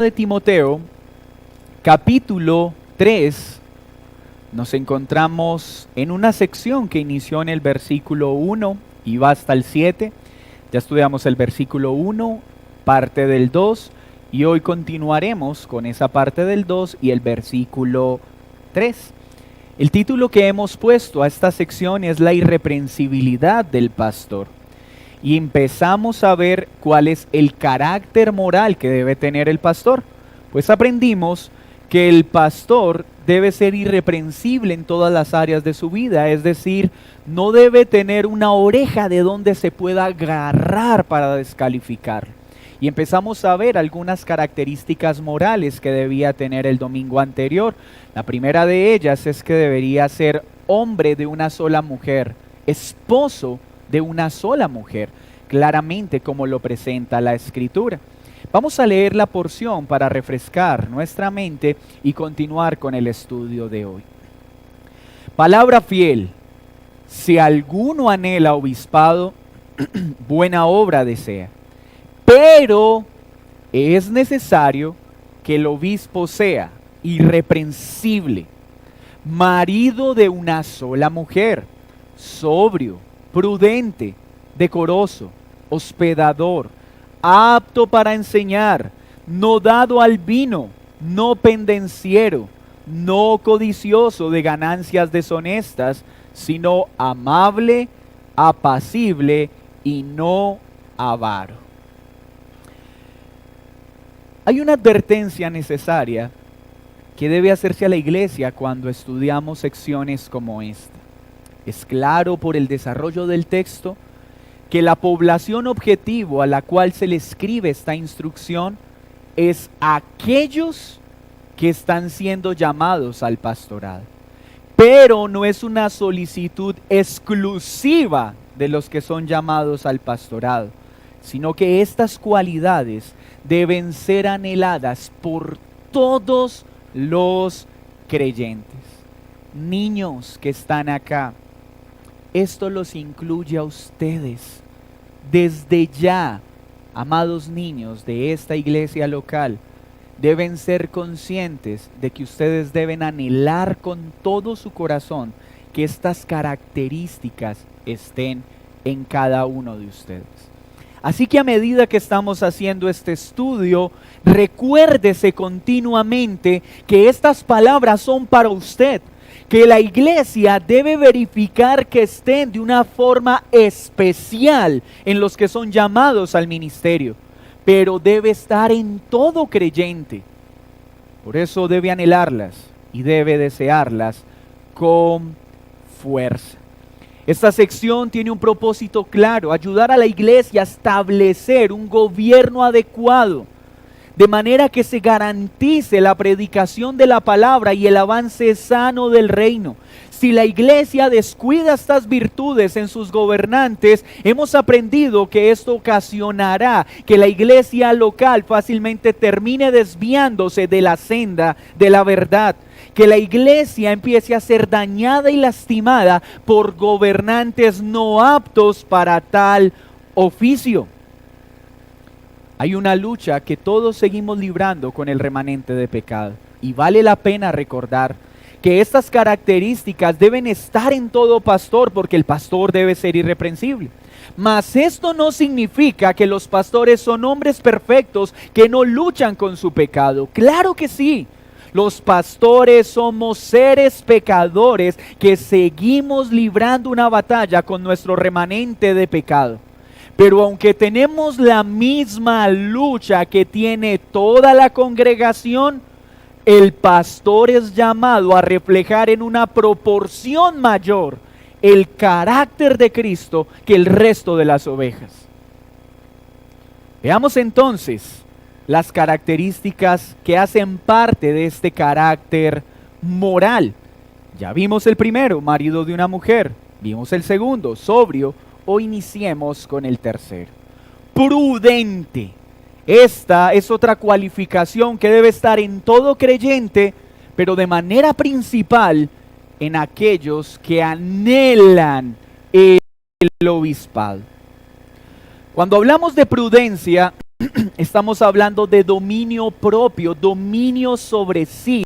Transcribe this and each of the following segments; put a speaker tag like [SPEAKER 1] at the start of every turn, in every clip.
[SPEAKER 1] de Timoteo, capítulo 3, nos encontramos en una sección que inició en el versículo 1 y va hasta el 7. Ya estudiamos el versículo 1, parte del 2, y hoy continuaremos con esa parte del 2 y el versículo 3. El título que hemos puesto a esta sección es La irreprensibilidad del pastor. Y empezamos a ver cuál es el carácter moral que debe tener el pastor. Pues aprendimos que el pastor debe ser irreprensible en todas las áreas de su vida, es decir, no debe tener una oreja de donde se pueda agarrar para descalificar. Y empezamos a ver algunas características morales que debía tener el domingo anterior. La primera de ellas es que debería ser hombre de una sola mujer, esposo de una sola mujer, claramente como lo presenta la Escritura. Vamos a leer la porción para refrescar nuestra mente y continuar con el estudio de hoy. Palabra fiel: si alguno anhela obispado, buena obra desea, pero es necesario que el obispo sea irreprensible, marido de una sola mujer, sobrio, prudente, decoroso, hospedador, apto para enseñar, no dado al vino, no pendenciero, no codicioso de ganancias deshonestas, sino amable, apacible y no avaro. Hay una advertencia necesaria que debe hacerse a la iglesia cuando estudiamos secciones como esta. Es claro por el desarrollo del texto que la población objetivo a la cual se le escribe esta instrucción es aquellos que están siendo llamados al pastorado. Pero no es una solicitud exclusiva de los que son llamados al pastorado, sino que estas cualidades deben ser anheladas por todos los creyentes. Niños que están acá, esto los incluye a ustedes. Desde ya, amados niños de esta iglesia local, deben ser conscientes de que ustedes deben anhelar con todo su corazón que estas características estén en cada uno de ustedes. Así que a medida que estamos haciendo este estudio, recuérdese continuamente que estas palabras son para usted, que la iglesia debe verificar que estén de una forma especial en los que son llamados al ministerio, pero debe estar en todo creyente. Por eso debe anhelarlas y debe desearlas con fuerza. Esta sección tiene un propósito claro: ayudar a la iglesia a establecer un gobierno adecuado, de manera que se garantice la predicación de la palabra y el avance sano del reino. Si la iglesia descuida estas virtudes en sus gobernantes, hemos aprendido que esto ocasionará que la iglesia local fácilmente termine desviándose de la senda de la verdad, que la iglesia empiece a ser dañada y lastimada por gobernantes no aptos para tal oficio. Hay una lucha que todos seguimos librando con el remanente de pecado, y vale la pena recordar que estas características deben estar en todo pastor, porque el pastor debe ser irreprensible. Mas esto no significa que los pastores son hombres perfectos que no luchan con su pecado. Claro que sí. Los pastores somos seres pecadores que seguimos librando una batalla con nuestro remanente de pecado. Pero aunque tenemos la misma lucha que tiene toda la congregación, el pastor es llamado a reflejar en una proporción mayor el carácter de Cristo que el resto de las ovejas. Veamos entonces las características que hacen parte de este carácter moral. Ya vimos el primero, marido de una mujer. Vimos el segundo, sobrio. Hoy iniciemos con el tercero, prudente. Esta es otra cualificación que debe estar en todo creyente, pero de manera principal en aquellos que anhelan el obispado. Cuando hablamos de prudencia, Estamos hablando de dominio propio, dominio sobre sí.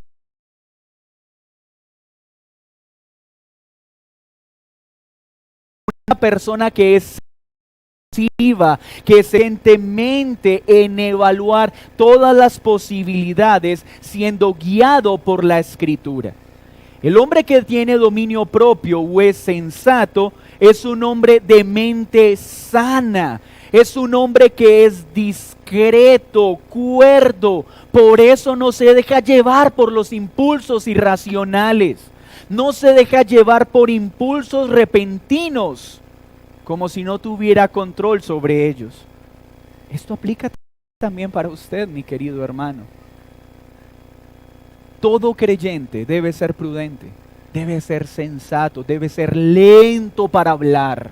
[SPEAKER 1] Una persona que es activa, que se siente mente en evaluar todas las posibilidades, siendo guiado por la Escritura. El hombre que tiene dominio propio o es sensato es un hombre de mente sana, es un hombre que es discreto, cuerdo, por eso no se deja llevar por los impulsos irracionales, no se deja llevar por impulsos repentinos, como si no tuviera control sobre ellos. Esto aplica también para usted, mi querido hermano. Todo creyente debe ser prudente, debe ser sensato, debe ser lento para hablar.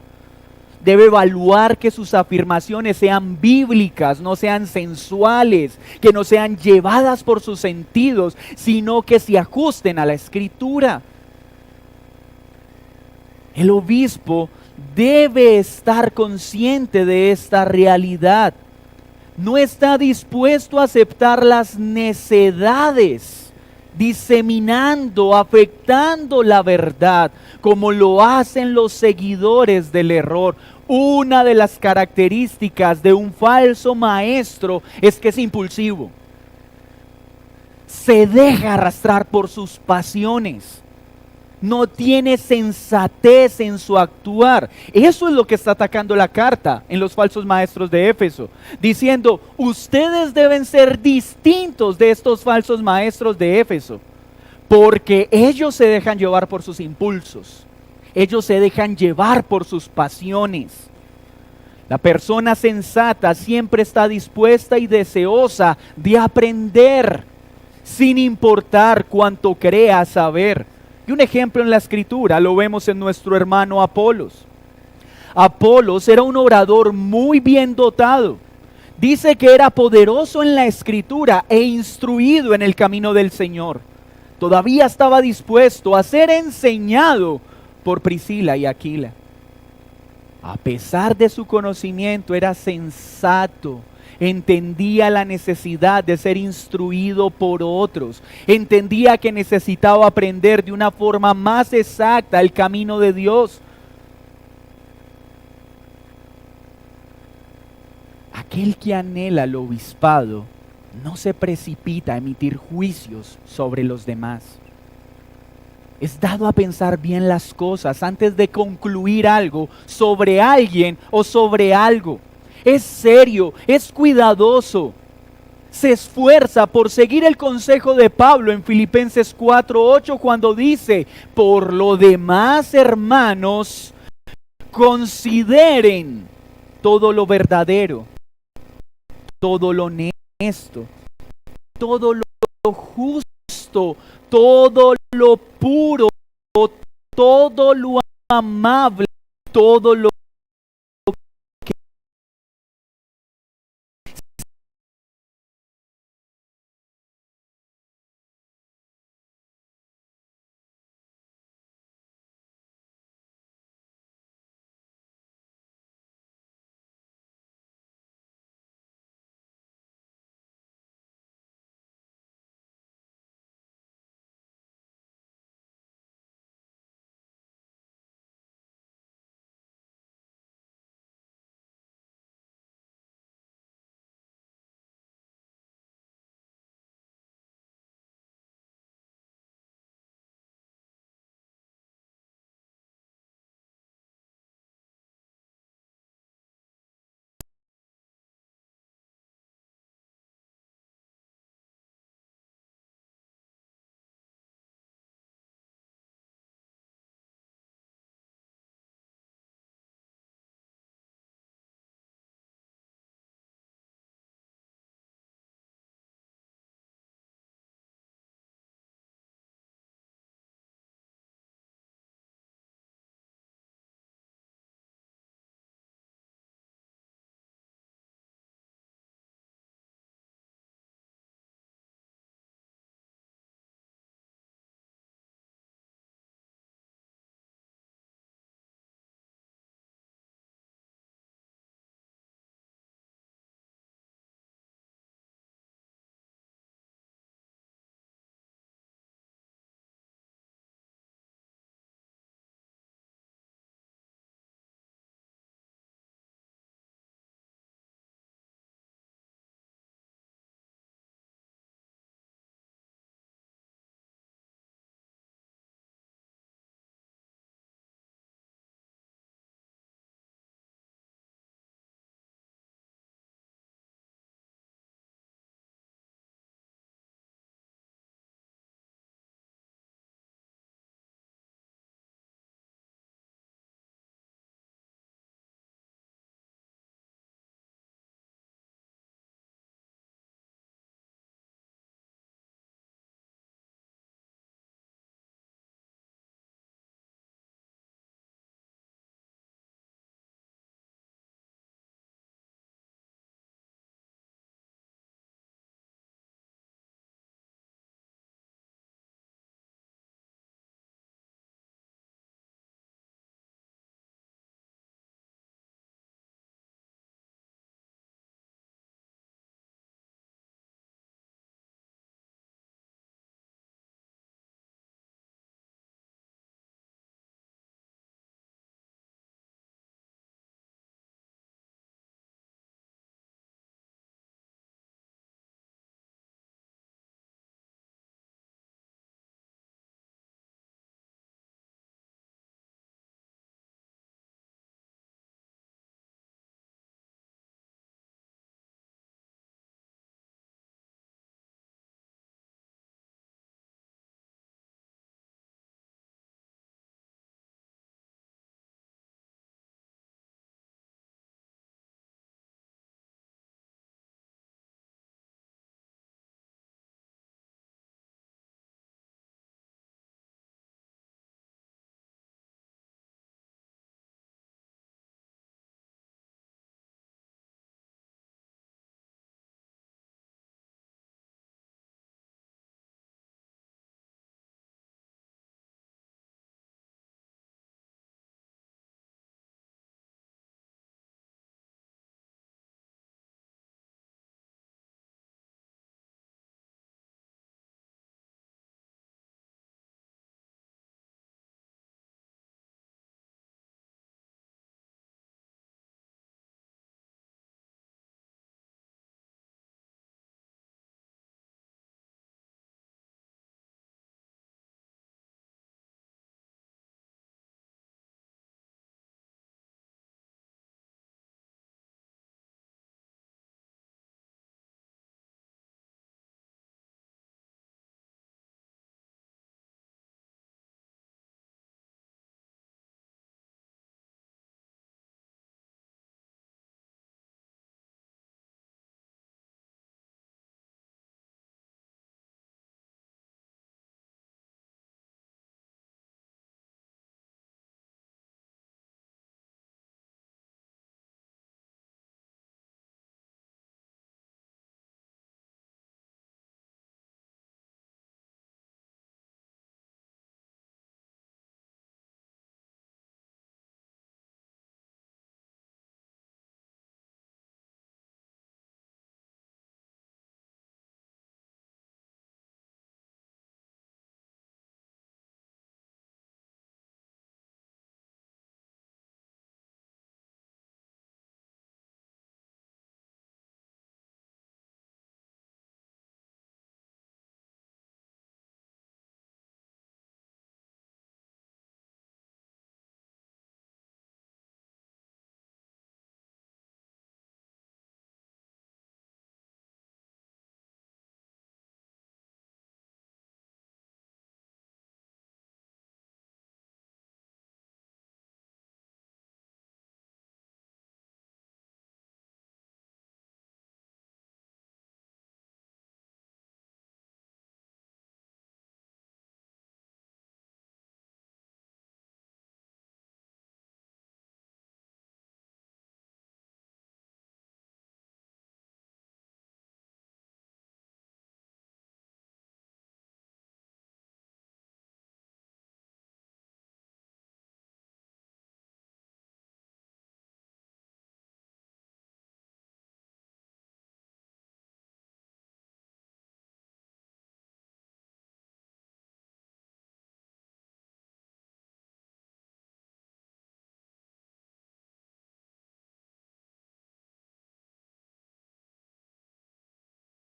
[SPEAKER 1] Debe evaluar que sus afirmaciones sean bíblicas, no sean sensuales, que no sean llevadas por sus sentidos, sino que se ajusten a la Escritura. El obispo debe estar consciente de esta realidad. No está dispuesto a aceptar las necedades, diseminando, afectando la verdad, como lo hacen los seguidores del error. Una de las características de un falso maestro es que es impulsivo. Se deja arrastrar por sus pasiones. No tiene sensatez en su actuar. Eso es lo que está atacando la carta en los falsos maestros de Éfeso, diciendo, ustedes deben ser distintos de estos falsos maestros de Éfeso, porque ellos se dejan llevar por sus impulsos, ellos se dejan llevar por sus pasiones. La persona sensata siempre está dispuesta y deseosa de aprender, sin importar cuánto crea saber. Y un ejemplo en la Escritura lo vemos en nuestro hermano Apolos. Apolos era un orador muy bien dotado. Dice que era poderoso en la Escritura e instruido en el camino del Señor. Todavía estaba dispuesto a ser enseñado por Priscila y Aquila. A pesar de su conocimiento, era sensato. Entendía la necesidad de ser instruido por otros. Entendía que necesitaba aprender de una forma más exacta el camino de Dios. Aquel que anhela el obispado no se precipita a emitir juicios sobre los demás. Es dado a pensar bien las cosas antes de concluir algo sobre alguien o sobre algo. Es serio, es cuidadoso. Se esfuerza por seguir el consejo de Pablo en Filipenses 4:8 cuando dice, por lo demás, hermanos, consideren todo lo verdadero, todo lo honesto, todo lo justo, todo lo puro, todo lo amable, todo lo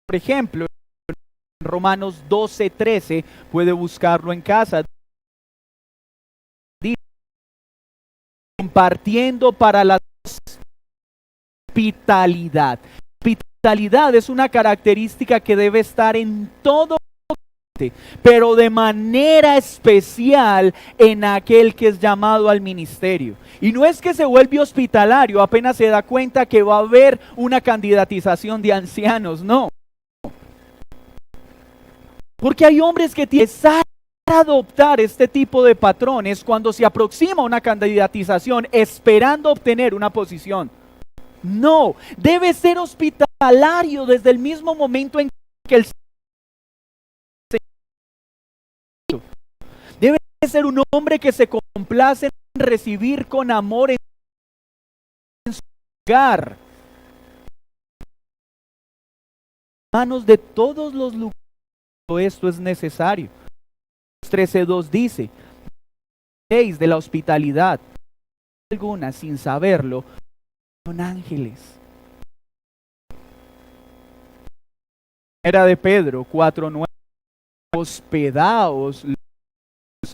[SPEAKER 1] Por ejemplo, en Romanos 12:13, puede buscarlo en casa. Dice, compartiendo para la hospitalidad. Hospitalidad es una característica que debe estar en todo, pero de manera especial en aquel que es llamado al ministerio. Y no es que se vuelve hospitalario apenas se da cuenta que va a haber una candidatización de ancianos, no. Porque hay hombres que tienen que adoptar este tipo de patrones cuando se aproxima una candidatización esperando obtener una posición. No, debe ser hospitalario desde el mismo momento en que el debe ser un hombre que se complace en recibir con amor en su hogar, manos de todos los lugares. Esto es necesario. 13:2 dice, de la hospitalidad alguna sin saberlo, son ángeles. Era de Pedro 4:9, hospedaos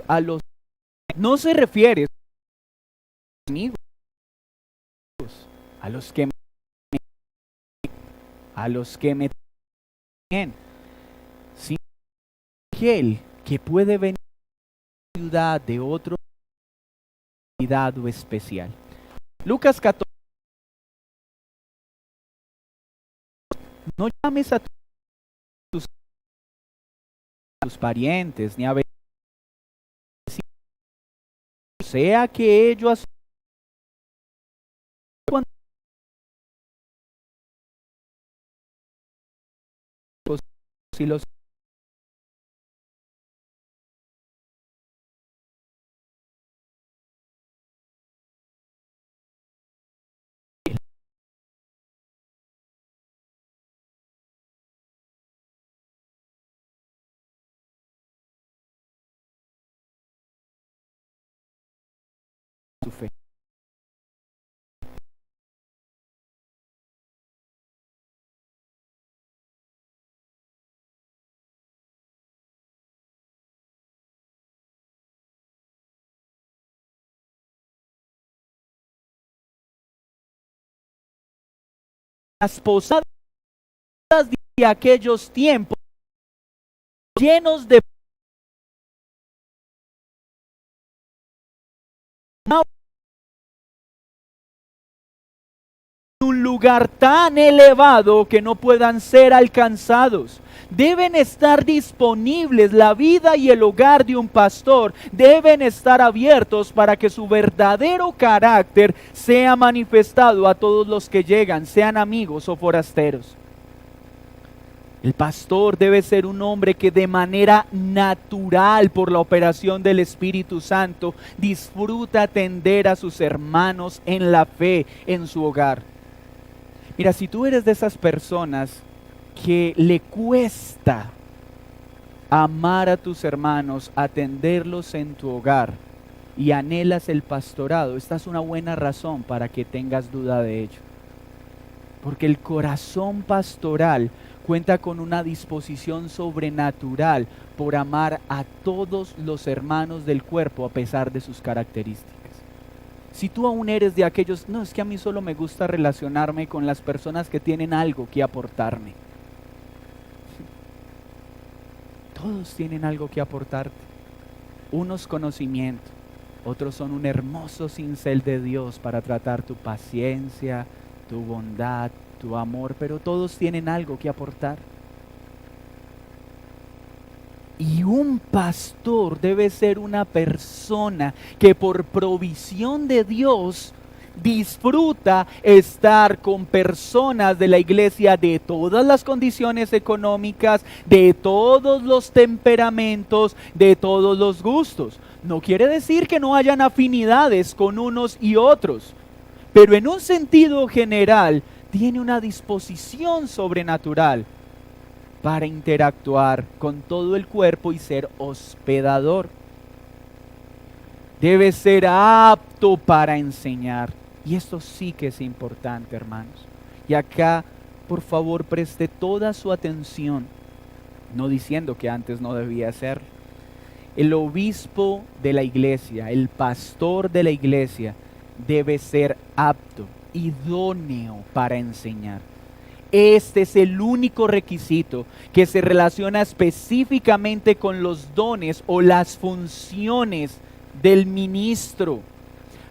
[SPEAKER 1] a los, no se refiere a los amigos, a los que me tienen, sino aquel que puede venir a la ciudad de otro cuidado especial. Lucas 14. No llames a tus parientes ni a vecinos, sea que ellos si los su fe. Las posadas de aquellos tiempos llenos de un lugar tan elevado que no puedan ser alcanzados. Deben estar disponibles. La vida y el hogar de un pastor deben estar abiertos para que su verdadero carácter sea manifestado a todos los que llegan, sean amigos o forasteros. El pastor debe ser un hombre que de manera natural, por la operación del Espíritu Santo, disfruta atender a sus hermanos en la fe en su hogar. Mira, si tú eres de esas personas que le cuesta amar a tus hermanos, atenderlos en tu hogar y anhelas el pastorado, esta es una buena razón para que tengas duda de ello. Porque el corazón pastoral cuenta con una disposición sobrenatural por amar a todos los hermanos del cuerpo a pesar de sus características. Si tú aún eres de aquellos, no, es que a mí solo me gusta relacionarme con las personas que tienen algo que aportarme. Todos tienen algo que aportarte. Unos conocimiento, otros son un hermoso cincel de Dios para tratar tu paciencia, tu bondad, tu amor, pero todos tienen algo que aportar. Y un pastor debe ser una persona que por provisión de Dios disfruta estar con personas de la iglesia de todas las condiciones económicas, de todos los temperamentos, de todos los gustos. No quiere decir que no hayan afinidades con unos y otros, pero en un sentido general tiene una disposición sobrenatural para interactuar con todo el cuerpo y ser hospedador. Debe ser apto para enseñar. Y esto sí que es importante, hermanos. Y acá por favor preste toda su atención, no diciendo que antes no debía hacerlo. El obispo de la iglesia, el pastor de la iglesia, debe ser apto, idóneo para enseñar. Este es el único requisito que se relaciona específicamente con los dones o las funciones del ministro.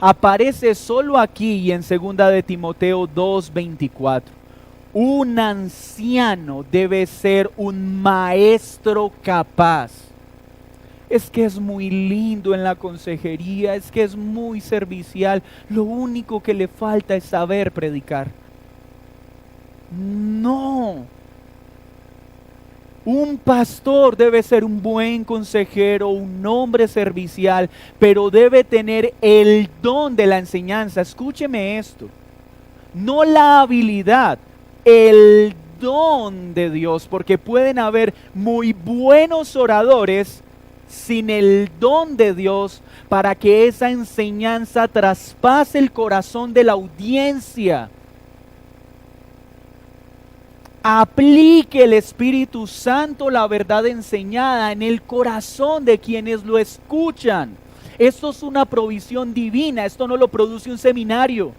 [SPEAKER 1] Aparece solo aquí y en 2 de Timoteo 2:24. Un anciano debe ser un maestro capaz. Es que es muy lindo en la consejería, es que es muy servicial. Lo único que le falta es saber predicar. No. Un pastor debe ser un buen consejero, un hombre servicial, pero debe tener el don de la enseñanza. Escúcheme esto. No la habilidad, el don de Dios, porque pueden haber muy buenos oradores sin el don de Dios para que esa enseñanza traspase el corazón de la audiencia. Aplique el Espíritu Santo la verdad enseñada en el corazón de quienes lo escuchan. Esto es una provisión divina, esto no lo produce un seminario,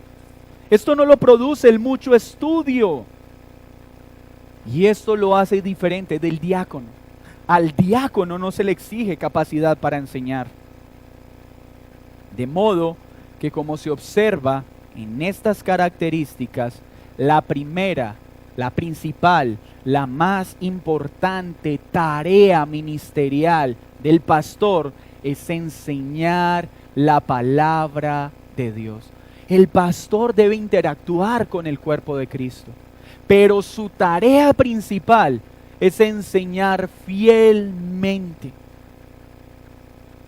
[SPEAKER 1] esto no lo produce el mucho estudio. Y esto lo hace diferente del diácono. Al diácono no se le exige capacidad para enseñar. De modo que, como se observa en estas características, la primera, la principal, la más importante tarea ministerial del pastor es enseñar la palabra de Dios. El pastor debe interactuar con el cuerpo de Cristo, pero su tarea principal es enseñar fielmente.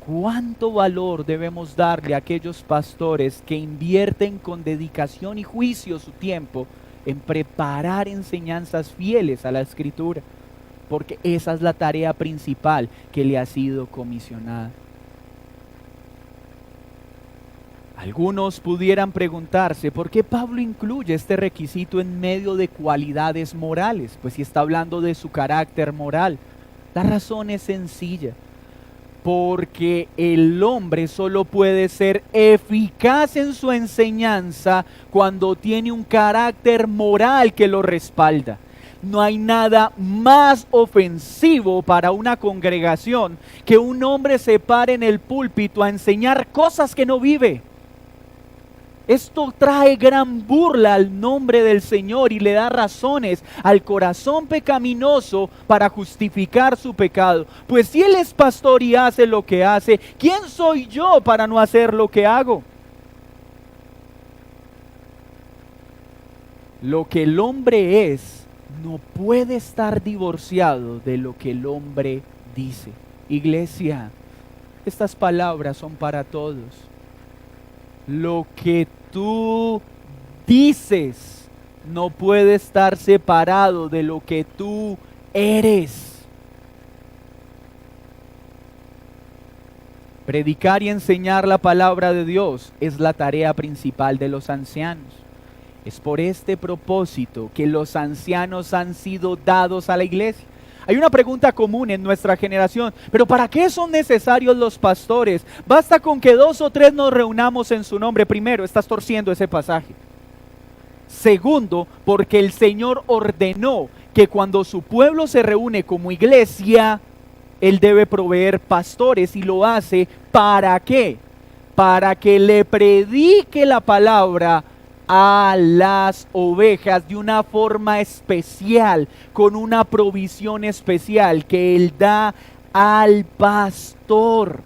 [SPEAKER 1] ¿Cuánto valor debemos darle a aquellos pastores que invierten con dedicación y juicio su tiempo en preparar enseñanzas fieles a la Escritura? Porque esa es la tarea principal que le ha sido comisionada. Algunos pudieran preguntarse, ¿por qué Pablo incluye este requisito en medio de cualidades morales? Pues si está hablando de su carácter moral. La razón es sencilla. Porque el hombre solo puede ser eficaz en su enseñanza cuando tiene un carácter moral que lo respalda. No hay nada más ofensivo para una congregación que un hombre se pare en el púlpito a enseñar cosas que no vive. Esto trae gran burla al nombre del Señor y le da razones al corazón pecaminoso para justificar su pecado. Pues si Él es pastor y hace lo que hace, ¿quién soy yo para no hacer lo que hago? Lo que el hombre es no puede estar divorciado de lo que el hombre dice. Iglesia, estas palabras son para todos. Lo que tú dices no puede estar separado de lo que tú eres. Predicar y enseñar la palabra de Dios es la tarea principal de los ancianos. Es por este propósito que los ancianos han sido dados a la iglesia. Hay una pregunta común en nuestra generación, pero ¿para qué son necesarios los pastores? Basta con que 2 o 3 nos reunamos en su nombre. Primero, estás torciendo ese pasaje. Segundo, porque el Señor ordenó que cuando su pueblo se reúne como iglesia, Él debe proveer pastores y lo hace ¿para qué? Para que le predique la palabra a las ovejas de una forma especial, con una provisión especial que Él da al pastor.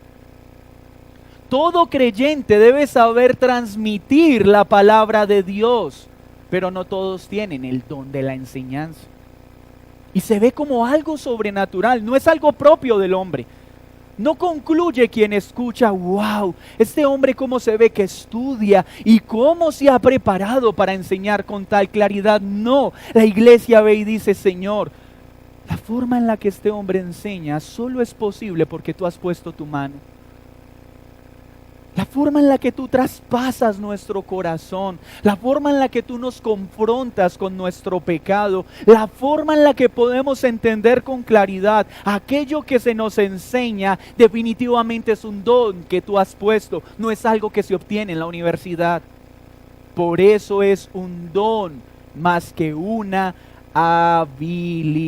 [SPEAKER 1] Todo creyente debe saber transmitir la palabra de Dios, pero no todos tienen el don de la enseñanza. Y se ve como algo sobrenatural, no es algo propio del hombre. No concluye quien escucha, wow, este hombre cómo se ve que estudia y cómo se ha preparado para enseñar con tal claridad. No, la iglesia ve y dice, Señor, la forma en la que este hombre enseña solo es posible porque tú has puesto tu mano. La forma en la que tú traspasas nuestro corazón, la forma en la que tú nos confrontas con nuestro pecado, la forma en la que podemos entender con claridad aquello que se nos enseña, definitivamente es un don que tú has puesto, no es algo que se obtiene en la universidad. Por eso es un don más que una habilidad.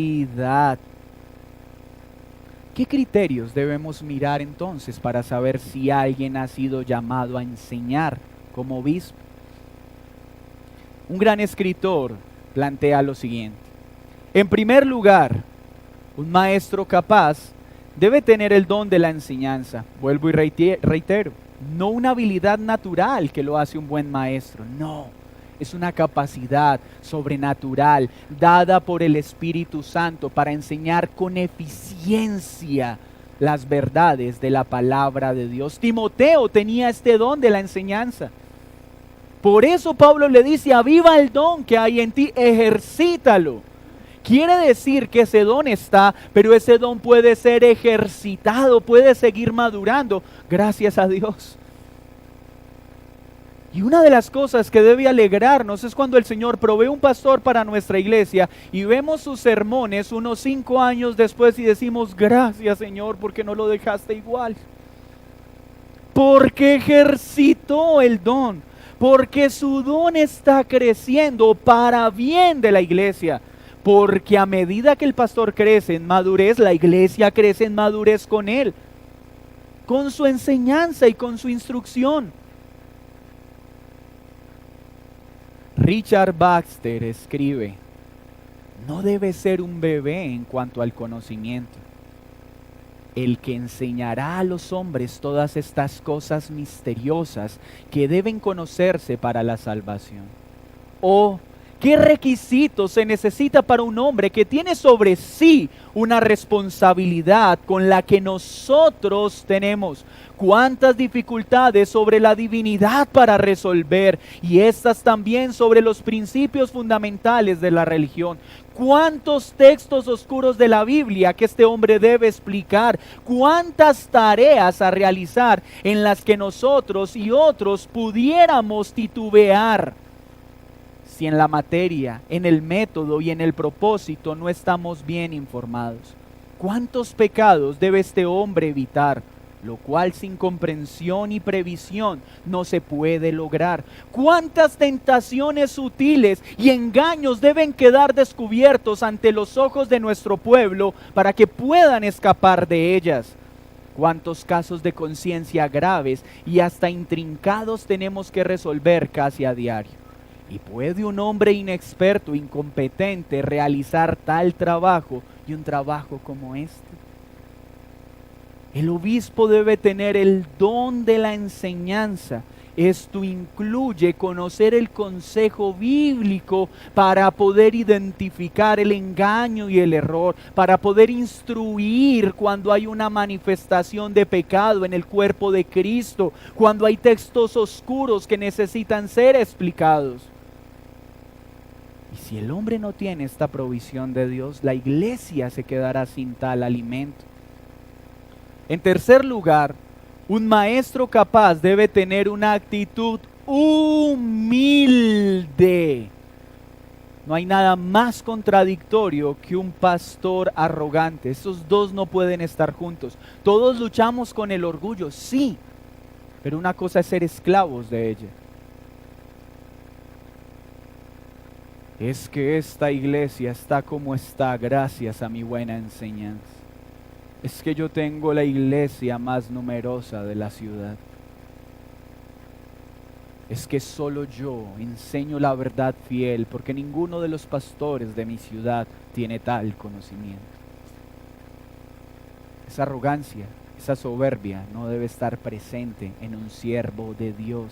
[SPEAKER 1] ¿Qué criterios debemos mirar entonces para saber si alguien ha sido llamado a enseñar como obispo? Un gran escritor plantea lo siguiente. En primer lugar, un maestro capaz debe tener el don de la enseñanza. Vuelvo y reitero, no una habilidad natural que lo hace un buen maestro, no. Es una capacidad sobrenatural dada por el Espíritu Santo para enseñar con eficiencia las verdades de la palabra de Dios. Timoteo tenía este don de la enseñanza. Por eso Pablo le dice, aviva el don que hay en ti, ejercítalo. Quiere decir que ese don está, pero ese don puede ser ejercitado, puede seguir madurando, gracias a Dios. Y una de las cosas que debe alegrarnos es cuando el Señor provee un pastor para nuestra iglesia y vemos sus sermones unos 5 años después y decimos, gracias Señor, porque no lo dejaste igual. Porque ejercitó el don, porque su don está creciendo para bien de la iglesia. Porque a medida que el pastor crece en madurez, la iglesia crece en madurez con él, con su enseñanza y con su instrucción. Richard Baxter escribe, no debe ser un bebé en cuanto al conocimiento, el que enseñará a los hombres todas estas cosas misteriosas que deben conocerse para la salvación. Oh, ¿qué requisitos se necesita para un hombre que tiene sobre sí una responsabilidad con la que nosotros tenemos? ¿Cuántas dificultades sobre la divinidad para resolver? Y estas también sobre los principios fundamentales de la religión. ¿Cuántos textos oscuros de la Biblia que este hombre debe explicar? ¿Cuántas tareas a realizar en las que nosotros y otros pudiéramos titubear? Si en la materia, en el método y en el propósito no estamos bien informados. ¿Cuántos pecados debe este hombre evitar? Lo cual sin comprensión y previsión no se puede lograr. ¿Cuántas tentaciones sutiles y engaños deben quedar descubiertos ante los ojos de nuestro pueblo para que puedan escapar de ellas? ¿Cuántos casos de conciencia graves y hasta intrincados tenemos que resolver casi a diario? ¿Y puede un hombre inexperto, incompetente, realizar tal trabajo y un trabajo como este? El obispo debe tener el don de la enseñanza. Esto incluye conocer el consejo bíblico para poder identificar el engaño y el error, para poder instruir cuando hay una manifestación de pecado en el cuerpo de Cristo, cuando hay textos oscuros que necesitan ser explicados. Y si el hombre no tiene esta provisión de Dios, la iglesia se quedará sin tal alimento. En tercer lugar, un maestro capaz debe tener una actitud humilde. No hay nada más contradictorio que un pastor arrogante. Esos dos no pueden estar juntos. Todos luchamos con el orgullo, sí, pero una cosa es ser esclavos de ella. Es que esta iglesia está como está gracias a mi buena enseñanza. Es que yo tengo la iglesia más numerosa de la ciudad. Es que solo yo enseño la verdad fiel, porque ninguno de los pastores de mi ciudad tiene tal conocimiento. Esa arrogancia, esa soberbia no debe estar presente en un siervo de Dios.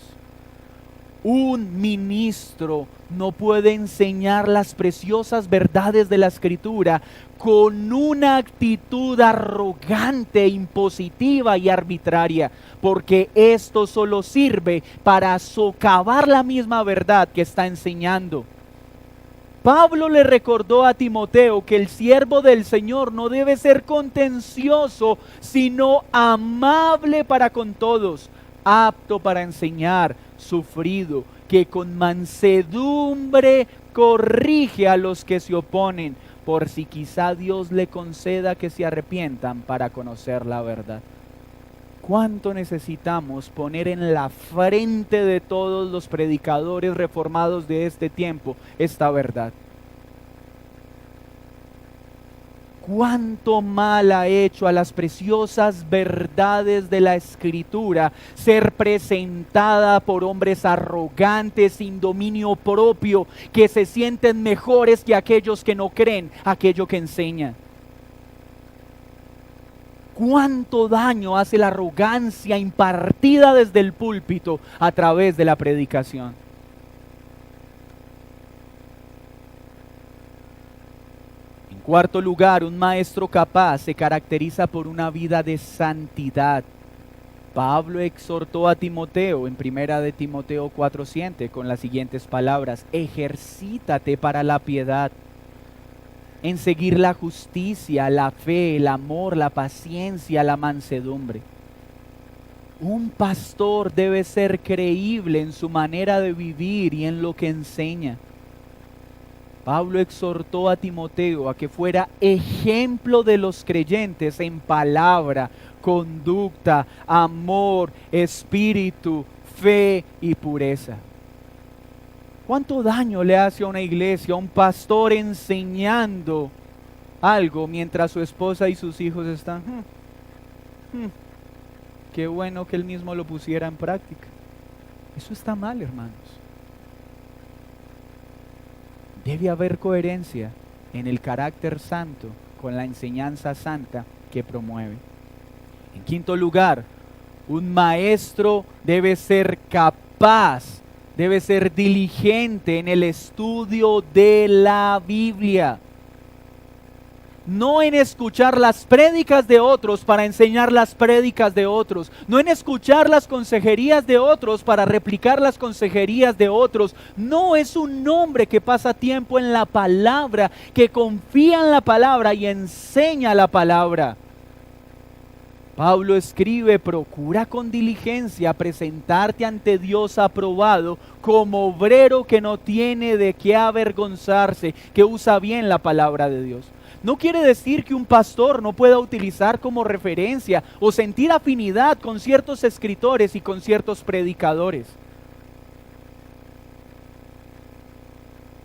[SPEAKER 1] Un ministro no puede enseñar las preciosas verdades de la Escritura con una actitud arrogante, impositiva y arbitraria, porque esto solo sirve para socavar la misma verdad que está enseñando. Pablo le recordó a Timoteo que el siervo del Señor no debe ser contencioso, sino amable para con todos, apto para enseñar, sufrido, que con mansedumbre corrige a los que se oponen, por si quizá Dios le conceda que se arrepientan para conocer la verdad. ¿Cuánto necesitamos poner en la frente de todos los predicadores reformados de este tiempo esta verdad? ¿Cuánto mal ha hecho a las preciosas verdades de la Escritura ser presentada por hombres arrogantes, sin dominio propio, que se sienten mejores que aquellos que no creen aquello que enseñan? ¿Cuánto daño hace la arrogancia impartida desde el púlpito a través de la predicación? En cuarto lugar, un maestro capaz se caracteriza por una vida de santidad. Pablo exhortó a Timoteo en 1 de Timoteo 4:7 con las siguientes palabras: ejercítate para la piedad, en seguir la justicia, la fe, el amor, la paciencia, la mansedumbre. Un pastor debe ser creíble en su manera de vivir y en lo que enseña. Pablo exhortó a Timoteo a que fuera ejemplo de los creyentes en palabra, conducta, amor, espíritu, fe y pureza. ¿Cuánto daño le hace a una iglesia, a un pastor enseñando algo mientras su esposa y sus hijos están? Qué bueno que él mismo lo pusiera en práctica. Eso está mal, hermanos. Debe haber coherencia en el carácter santo con la enseñanza santa que promueve. En quinto lugar, un maestro debe ser capaz, debe ser diligente en el estudio de la Biblia. No en escuchar las prédicas de otros para enseñar las prédicas de otros. No en escuchar las consejerías de otros para replicar las consejerías de otros. No, es un hombre que pasa tiempo en la palabra, que confía en la palabra y enseña la palabra. Pablo escribe: procura con diligencia presentarte ante Dios aprobado como obrero que no tiene de qué avergonzarse, que usa bien la palabra de Dios. No quiere decir que un pastor no pueda utilizar como referencia o sentir afinidad con ciertos escritores y con ciertos predicadores.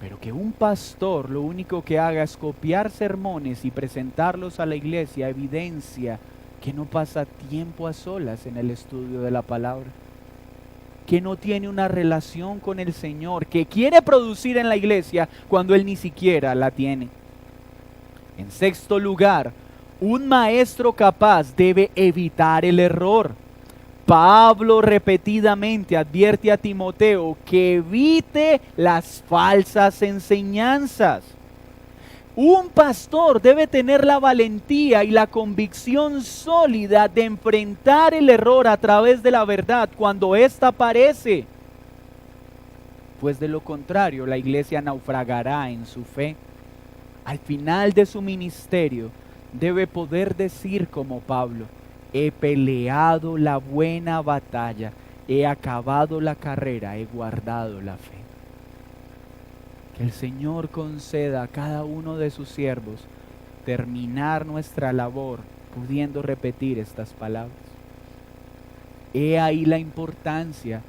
[SPEAKER 1] Pero que un pastor lo único que haga es copiar sermones y presentarlos a la iglesia evidencia que no pasa tiempo a solas en el estudio de la palabra, que no tiene una relación con el Señor, que quiere producir en la iglesia cuando Él ni siquiera la tiene. En sexto lugar, un maestro capaz debe evitar el error. Pablo repetidamente advierte a Timoteo que evite las falsas enseñanzas. Un pastor debe tener la valentía y la convicción sólida de enfrentar el error a través de la verdad cuando ésta aparece. Pues de lo contrario, la iglesia naufragará en su fe. Al final de su ministerio, debe poder decir como Pablo: he peleado la buena batalla, he acabado la carrera, he guardado la fe. Que el Señor conceda a cada uno de sus siervos terminar nuestra labor pudiendo repetir estas palabras. He ahí la importancia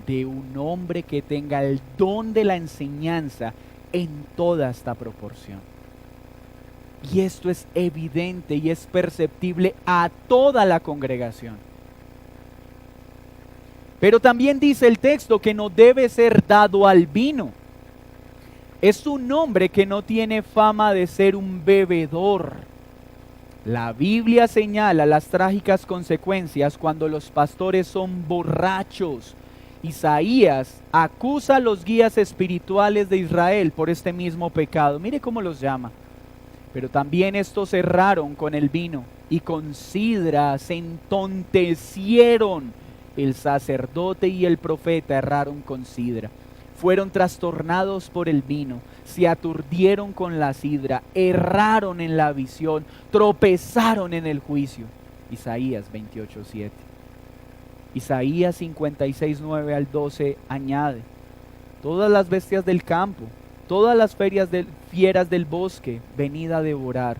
[SPEAKER 1] de un hombre que tenga el don de la enseñanza en toda esta proporción. Y esto es evidente y es perceptible a toda la congregación. Pero también dice el texto que no debe ser dado al vino. Es un hombre que no tiene fama de ser un bebedor. La Biblia señala las trágicas consecuencias cuando los pastores son borrachos. Isaías acusa a los guías espirituales de Israel por este mismo pecado. Mire cómo los llama. Pero también estos erraron con el vino y con sidra se entontecieron. El sacerdote y el profeta erraron con sidra. Fueron trastornados por el vino, se aturdieron con la sidra, erraron en la visión, tropezaron en el juicio. Isaías 28:7. Isaías 56, 9 al 12 añade: todas las bestias del campo, todas las fieras del bosque, venid a devorar.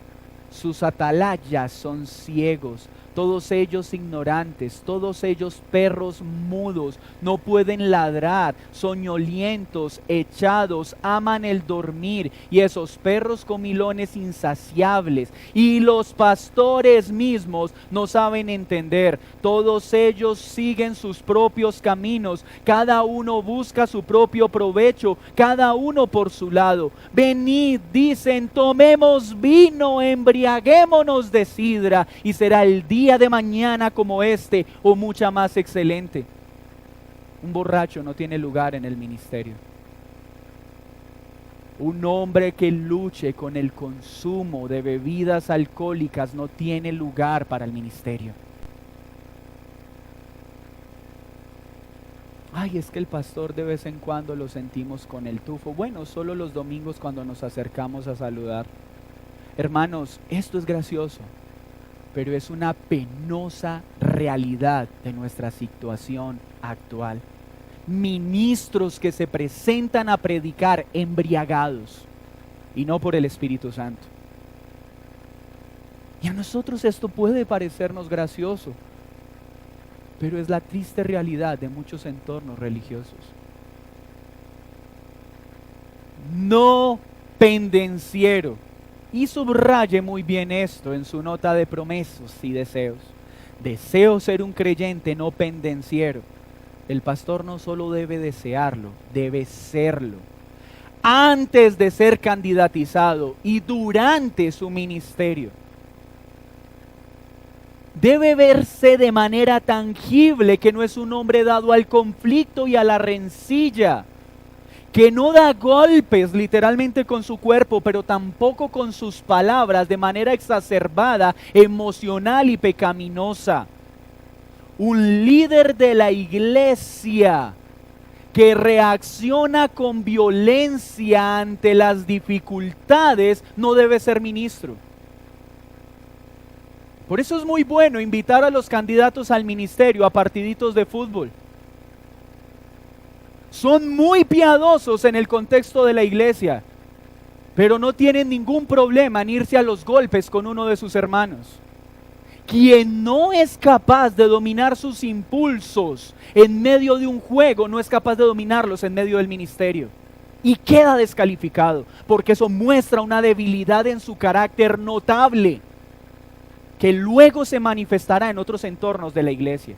[SPEAKER 1] Sus atalayas son ciegos, todos ellos ignorantes, todos ellos perros mudos, no pueden ladrar, soñolientos, echados, aman el dormir, y esos perros comilones insaciables, y los pastores mismos no saben entender, todos ellos siguen sus propios caminos, cada uno busca su propio provecho, cada uno por su lado. Venid, dicen, tomemos vino, embriaguémonos de sidra, y será el día de mañana como este, o mucha más excelente. Un borracho no tiene lugar en el ministerio. Un hombre que luche con el consumo de bebidas alcohólicas no tiene lugar para el ministerio. Ay, es que el pastor de vez en cuando lo sentimos con el tufo. Bueno, solo los domingos cuando nos acercamos a saludar. Hermanos, esto es gracioso, pero es una penosa realidad de nuestra situación actual. Ministros que se presentan a predicar embriagados y no por el Espíritu Santo. Y a nosotros esto puede parecernos gracioso, pero es la triste realidad de muchos entornos religiosos. No pendenciero. Y subraye muy bien esto en su nota de promesas y deseos. Deseo ser un creyente no pendenciero. El pastor no solo debe desearlo, debe serlo. Antes de ser candidatizado y durante su ministerio. Debe verse de manera tangible que no es un hombre dado al conflicto y a la rencilla, que no da golpes literalmente con su cuerpo, pero tampoco con sus palabras de manera exacerbada, emocional y pecaminosa. Un líder de la iglesia que reacciona con violencia ante las dificultades no debe ser ministro. Por eso es muy bueno invitar a los candidatos al ministerio a partiditos de fútbol. Son muy piadosos en el contexto de la iglesia, pero no tienen ningún problema en irse a los golpes con uno de sus hermanos. Quien no es capaz de dominar sus impulsos en medio de un juego, no es capaz de dominarlos en medio del ministerio. Y queda descalificado, porque eso muestra una debilidad en su carácter notable, que luego se manifestará en otros entornos de la iglesia.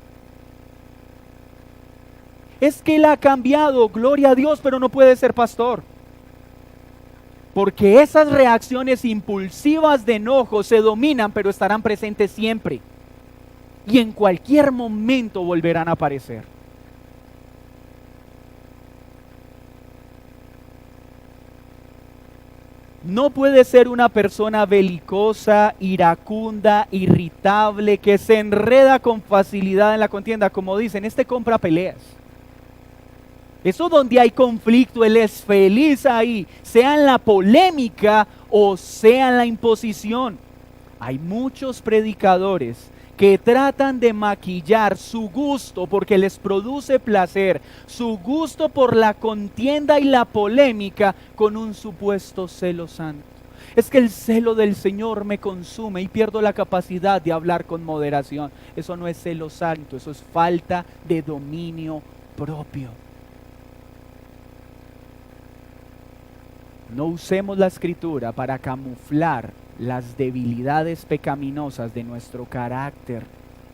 [SPEAKER 1] Es que él ha cambiado, gloria a Dios, pero no puede ser pastor. Porque esas reacciones impulsivas de enojo se dominan, pero estarán presentes siempre. Y en cualquier momento volverán a aparecer. No puede ser una persona belicosa, iracunda, irritable, que se enreda con facilidad en la contienda. Como dicen, este compra peleas. Eso donde hay conflicto, él es feliz ahí, sea en la polémica o sea en la imposición. Hay muchos predicadores que tratan de maquillar su gusto porque les produce placer, su gusto por la contienda y la polémica con un supuesto celo santo. Es que el celo del Señor me consume y pierdo la capacidad de hablar con moderación. Eso no es celo santo, eso es falta de dominio propio. No usemos la escritura para camuflar las debilidades pecaminosas de nuestro carácter.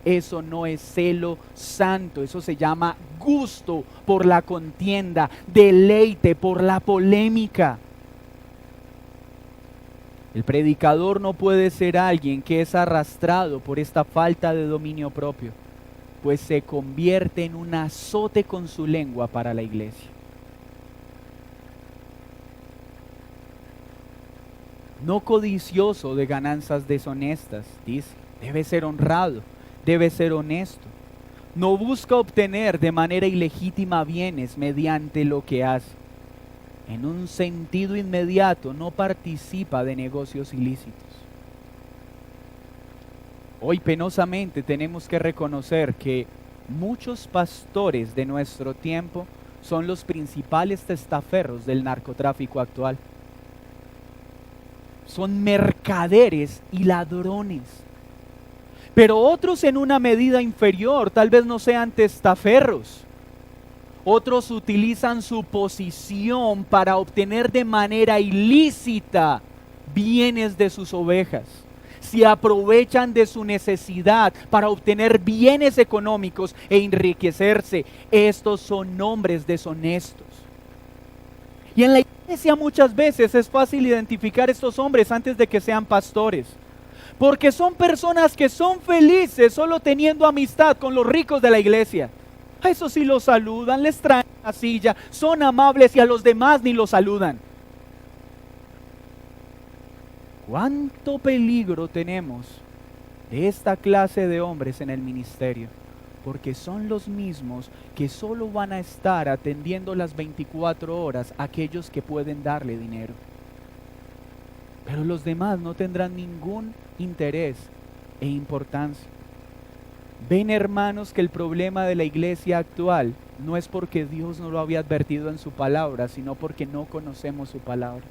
[SPEAKER 1] Eso no es celo santo, eso se llama gusto por la contienda, deleite por la polémica. El predicador no puede ser alguien que es arrastrado por esta falta de dominio propio, pues se convierte en un azote con su lengua para la iglesia. No codicioso de ganancias deshonestas, dice, debe ser honrado, debe ser honesto. No busca obtener de manera ilegítima bienes mediante lo que hace. En un sentido inmediato, no participa de negocios ilícitos. Hoy penosamente tenemos que reconocer que Muchos pastores de nuestro tiempo son los principales testaferros del narcotráfico actual. Son mercaderes y ladrones. Pero otros en una medida inferior tal vez no sean testaferros. Otros utilizan su posición para obtener de manera ilícita bienes de sus ovejas. Se aprovechan de su necesidad para obtener bienes económicos e enriquecerse. Estos son hombres deshonestos. Y en la iglesia muchas veces es fácil identificar estos hombres antes de que sean pastores. Porque son personas que son felices solo teniendo amistad con los ricos de la iglesia. A esos sí los saludan, les traen la silla, son amables y a los demás ni los saludan. ¿Cuánto peligro tenemos de esta clase de hombres en el ministerio? Porque son los mismos que solo van a estar atendiendo las 24 horas a aquellos que pueden darle dinero. Pero los demás no tendrán ningún interés e importancia. Ven, hermanos, que el problema de la iglesia actual no es porque Dios no lo había advertido en su palabra, sino porque no conocemos su palabra.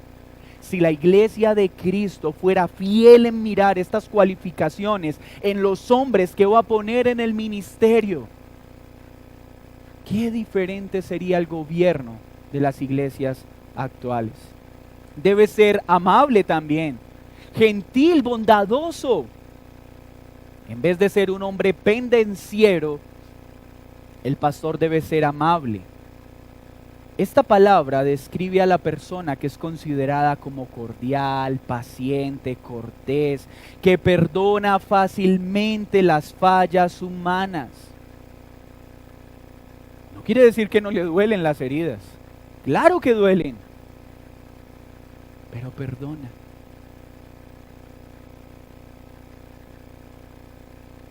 [SPEAKER 1] Si la iglesia de Cristo fuera fiel en mirar estas cualificaciones en los hombres que va a poner en el ministerio, qué diferente sería el gobierno de las iglesias actuales. Debe ser amable también, gentil, bondadoso. En vez de ser un hombre pendenciero, el pastor debe ser amable. Esta palabra describe a la persona que es considerada como cordial, paciente, cortés, que perdona fácilmente las fallas humanas. No quiere decir que no le duelen las heridas. Claro que duelen, pero perdona.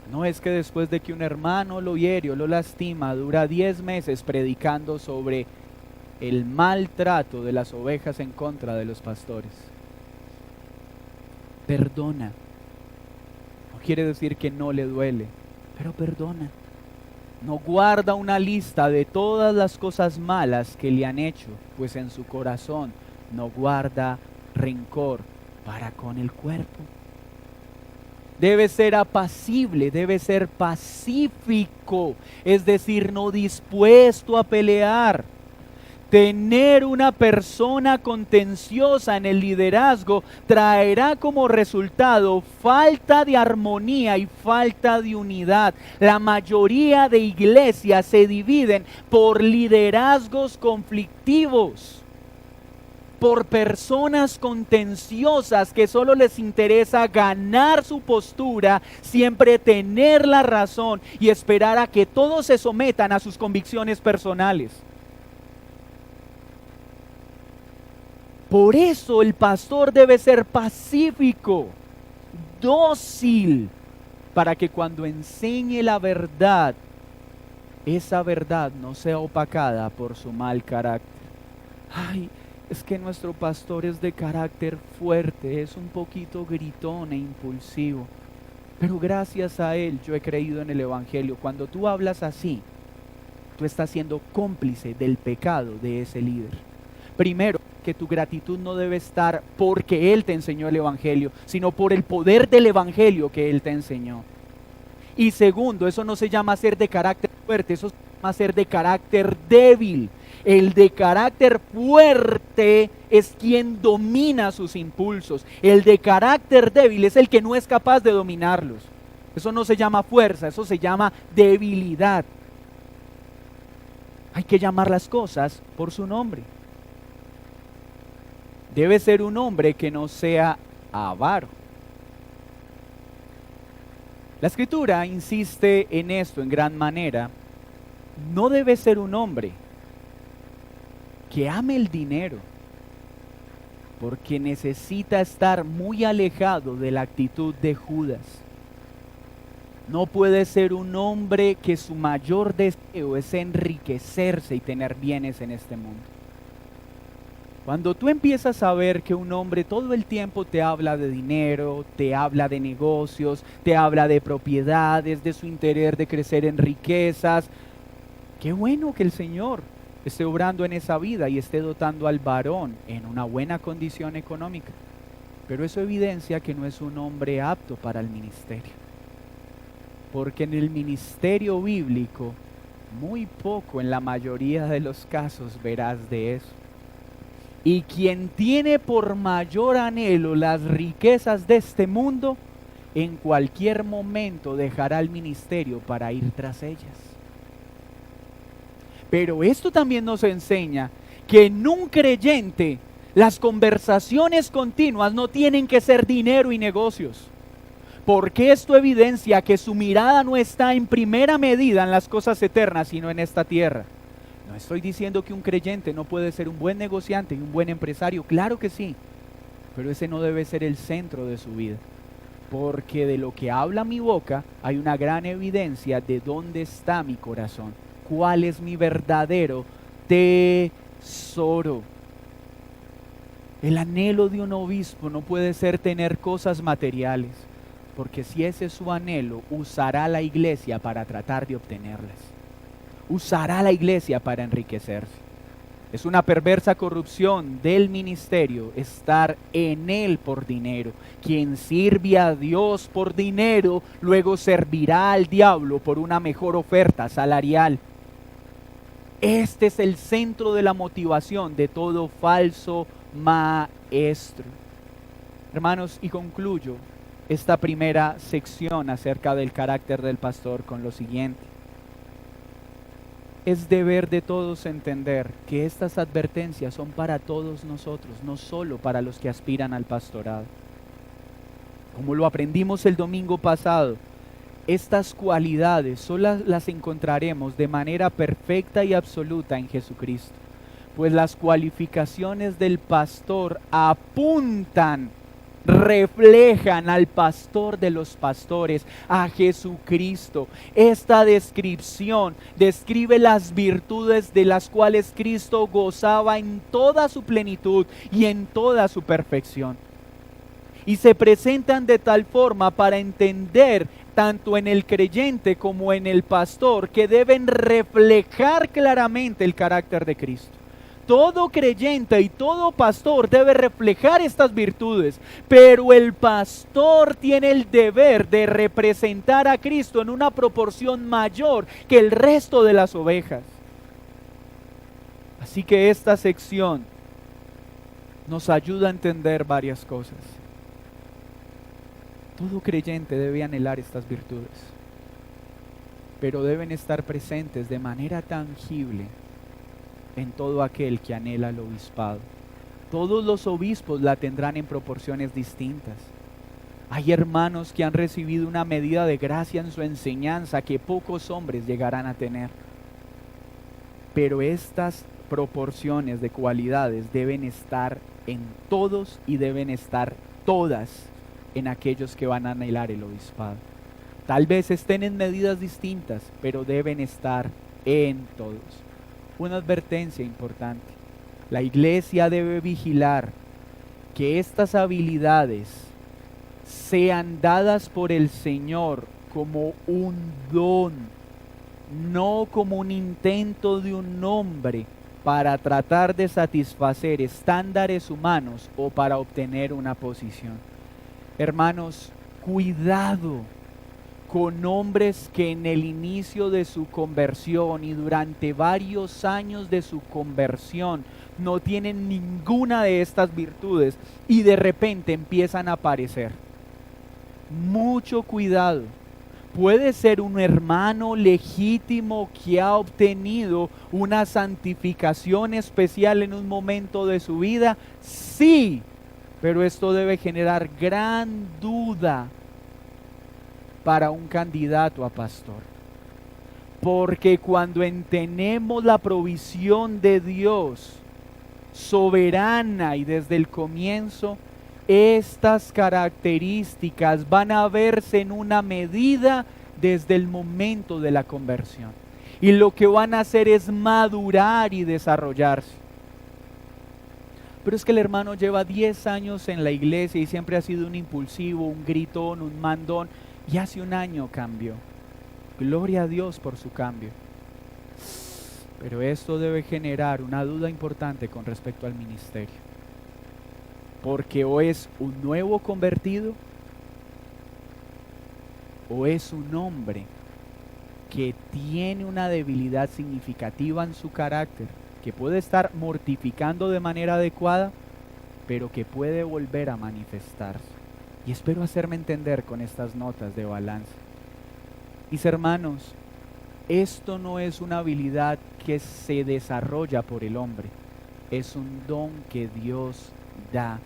[SPEAKER 1] No es que después de que un hermano lo hiere o lo lastima, dura 10 meses predicando sobre el maltrato de las ovejas en contra de los pastores. Perdona. No quiere decir que no le duele, pero perdona. No guarda una lista de todas las cosas malas que le han hecho, pues en su corazón no guarda rencor para con el cuerpo. Debe ser apacible, debe ser pacífico, es decir, no dispuesto a pelear. Tener una persona contenciosa en el liderazgo traerá como resultado falta de armonía y falta de unidad. La mayoría de iglesias se dividen por liderazgos conflictivos, por personas contenciosas que solo les interesa ganar su postura, siempre tener la razón y esperar a que todos se sometan a sus convicciones personales. Por eso el pastor debe ser pacífico, dócil, para que cuando enseñe la verdad, esa verdad no sea opacada por su mal carácter. Ay, es que nuestro pastor es de carácter fuerte, es un poquito gritón e impulsivo, pero gracias a él yo he creído en el evangelio. Cuando tú hablas así, tú estás siendo cómplice del pecado de ese líder. Primero, que tu gratitud no debe estar porque Él te enseñó el Evangelio, sino por el poder del Evangelio que Él te enseñó. Y segundo, eso no se llama ser de carácter fuerte, eso se llama ser de carácter débil. El de carácter fuerte es quien domina sus impulsos. El de carácter débil es el que no es capaz de dominarlos. Eso no se llama fuerza, eso se llama debilidad. Hay que llamar las cosas por su nombre. Debe ser un hombre que no sea avaro. La Escritura insiste en esto en gran manera. No debe ser un hombre que ame el dinero, porque necesita estar muy alejado de la actitud de Judas. No puede ser un hombre que su mayor deseo es enriquecerse y tener bienes en este mundo. Cuando tú empiezas a ver que un hombre todo el tiempo te habla de dinero, te habla de negocios, te habla de propiedades, de su interés de crecer en riquezas, qué bueno que el Señor esté obrando en esa vida y esté dotando al varón en una buena condición económica. Pero eso evidencia que no es un hombre apto para el ministerio. Porque en el ministerio bíblico, muy poco en la mayoría de los casos verás de eso. Y quien tiene por mayor anhelo las riquezas de este mundo, en cualquier momento dejará el ministerio para ir tras ellas. Pero esto también nos enseña que en un creyente las conversaciones continuas no tienen que ser dinero y negocios. Porque esto evidencia que su mirada no está en primera medida en las cosas eternas, sino en esta tierra. No estoy diciendo que un creyente no puede ser un buen negociante y un buen empresario, claro que sí, pero ese no debe ser el centro de su vida, porque de lo que habla mi boca hay una gran evidencia de dónde está mi corazón, cuál es mi verdadero tesoro. El anhelo de un obispo no puede ser tener cosas materiales, porque si ese es su anhelo, usará la iglesia para tratar de obtenerlas. Usará la iglesia para enriquecerse. Es una perversa corrupción del ministerio estar en él por dinero. Quien sirve a Dios por dinero, luego servirá al diablo por una mejor oferta salarial. Este es el centro de la motivación de todo falso maestro. Hermanos, y concluyo esta primera sección acerca del carácter del pastor con lo siguiente. Es deber de todos entender que estas advertencias son para todos nosotros, no solo para los que aspiran al pastorado. Como lo aprendimos el domingo pasado, estas cualidades solo las encontraremos de manera perfecta y absoluta en Jesucristo, pues las cualificaciones del pastor apuntan, reflejan al pastor de los pastores, a Jesucristo. Esta descripción describe las virtudes de las cuales Cristo gozaba en toda su plenitud y en toda su perfección. Y se presentan de tal forma para entender tanto en el creyente como en el pastor que deben reflejar claramente el carácter de Cristo. Todo creyente y todo pastor debe reflejar estas virtudes, pero el pastor tiene el deber de representar a Cristo en una proporción mayor que el resto de las ovejas. Así que esta sección nos ayuda a entender varias cosas. Todo creyente debe anhelar estas virtudes, pero deben estar presentes de manera tangible en todo aquel que anhela el obispado. Todos los obispos la tendrán en proporciones distintas. Hay hermanos que han recibido una medida de gracia en su enseñanza que pocos hombres llegarán a tener. Pero estas proporciones de cualidades deben estar en todos y deben estar todas en aquellos que van a anhelar el obispado. Tal vez estén en medidas distintas, pero deben estar en todos. Una advertencia importante: la iglesia debe vigilar que estas habilidades sean dadas por el Señor como un don, no como un intento de un hombre para tratar de satisfacer estándares humanos o para obtener una posición. Hermanos, cuidado con hombres que en el inicio de su conversión y durante varios años de su conversión no tienen ninguna de estas virtudes y de repente empiezan a aparecer. Mucho cuidado. Puede ser un hermano legítimo que ha obtenido una santificación especial en un momento de su vida, sí, pero esto debe generar gran duda para un candidato a pastor. Porque cuando entendemos la provisión de Dios soberana y desde el comienzo, estas características van a verse en una medida desde el momento de la conversión. Y lo que van a hacer es madurar y desarrollarse. Pero es que el hermano lleva 10 años en la iglesia y siempre ha sido un impulsivo, un gritón, un mandón, y hace un año cambió. Gloria a Dios por su cambio. Pero esto debe generar una duda importante con respecto al ministerio. Porque o es un nuevo convertido, o es un hombre que tiene una debilidad significativa en su carácter, que puede estar mortificando de manera adecuada, pero que puede volver a manifestarse. Y espero hacerme entender con estas notas de balance. Mis hermanos, esto no es una habilidad que se desarrolla por el hombre, es un don que Dios da.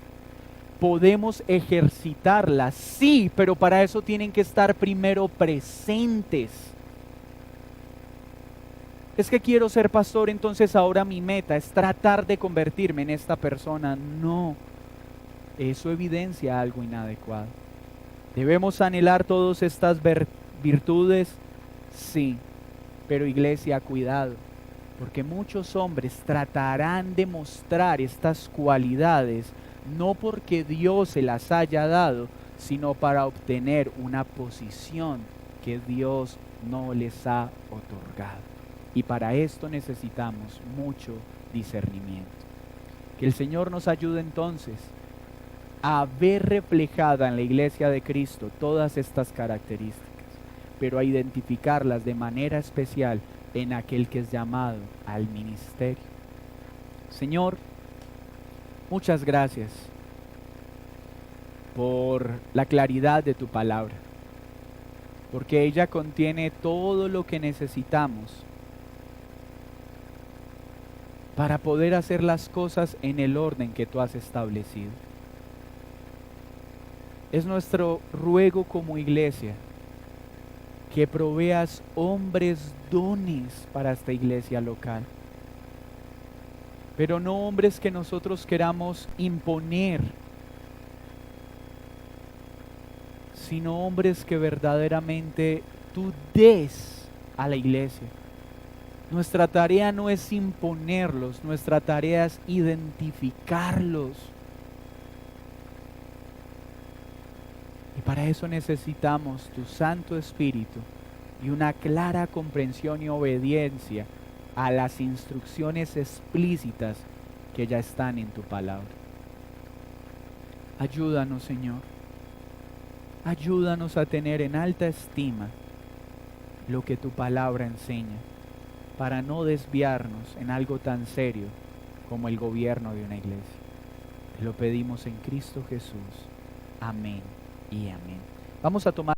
[SPEAKER 1] Podemos ejercitarla, sí, pero para eso tienen que estar primero presentes. Es que quiero ser pastor, entonces ahora mi meta es tratar de convertirme en esta persona. No, eso evidencia algo inadecuado. ¿Debemos anhelar todas estas virtudes? Sí, pero iglesia, cuidado, porque muchos hombres tratarán de mostrar estas cualidades no porque Dios se las haya dado, sino para obtener una posición que Dios no les ha otorgado. Y para esto necesitamos mucho discernimiento. Que el Señor nos ayude entonces a ver reflejada en la iglesia de Cristo todas estas características, pero a identificarlas de manera especial en aquel que es llamado al ministerio. Señor, muchas gracias por la claridad de tu palabra, porque ella contiene todo lo que necesitamos para poder hacer las cosas en el orden que tú has establecido. Es nuestro ruego como iglesia que proveas hombres dones para esta iglesia local, pero no hombres que nosotros queramos imponer, sino hombres que verdaderamente tú des a la iglesia. Nuestra tarea no es imponerlos, nuestra tarea es identificarlos. Y para eso necesitamos tu Santo Espíritu y una clara comprensión y obediencia a las instrucciones explícitas que ya están en tu palabra. Ayúdanos, Señor. Ayúdanos a tener en alta estima lo que tu palabra enseña, para no desviarnos en algo tan serio como el gobierno de una iglesia. Te lo pedimos en Cristo Jesús. Amén y amén. Vamos a tomar